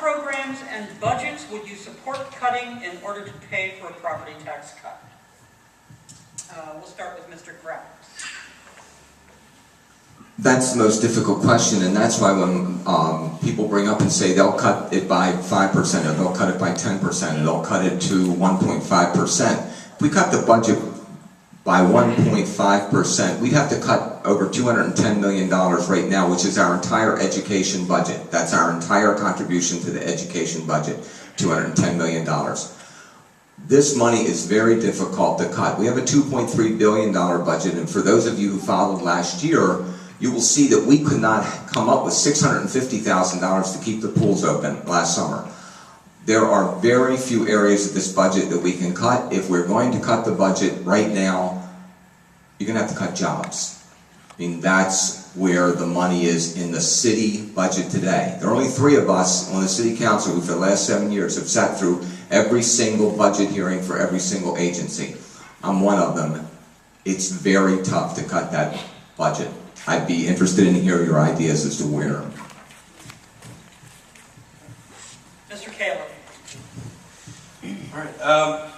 programs and budgets would you support cutting in order to pay for a property tax cut? We'll start with Mr. Kraft. That's the most difficult question, and that's why when people bring up and say they'll cut it by 5%, or they'll cut it by 10%, or they'll cut it to 1.5%. If we cut the budget by 1.5%, we'd have to cut over $210 million right now, which is our entire education budget. That's our entire contribution to the education budget, $210 million. This money is very difficult to cut. We have a $2.3 billion budget, and for those of you who followed last year, you will see that we could not come up with $650,000 to keep the pools open last summer. There are very few areas of this budget that we can cut. If we're going to cut the budget right now, you're going to have to cut jobs. I mean, that's where the money is in the city budget today. There are only 3 of us on the city council who for the last 7 years have sat through every single budget hearing for every single agency. I'm one of them. It's very tough to cut that budget. I'd be interested in hearing your ideas as to where. Mr. Kaler. All right.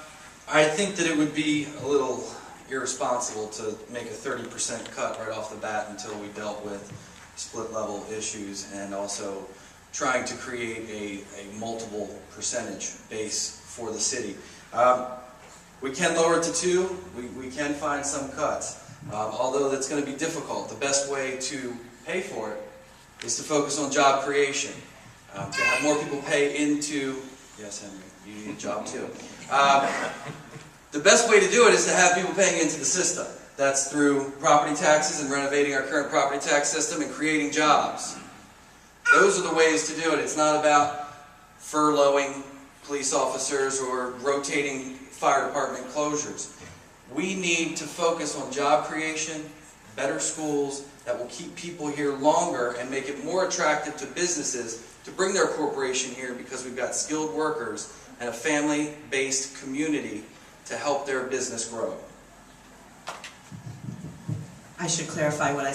I think that it would be a little irresponsible to make a 30% cut right off the bat until we dealt with split level issues and also trying to create a multiple percentage base for the city. We can lower it to 2. We can find some cuts. Although that's going to be difficult, the best way to pay for it is to focus on job creation. To have more people pay into, yes Henry, you need a job too. The best way to do it is to have people paying into the system. That's through property taxes and renovating our current property tax system and creating jobs. Those are the ways to do it. It's not about furloughing police officers or rotating fire department closures. We need to focus on job creation, better schools that will keep people here longer and make it more attractive to businesses to bring their corporation here because we've got skilled workers and a family-based community to help their business grow. I should clarify what I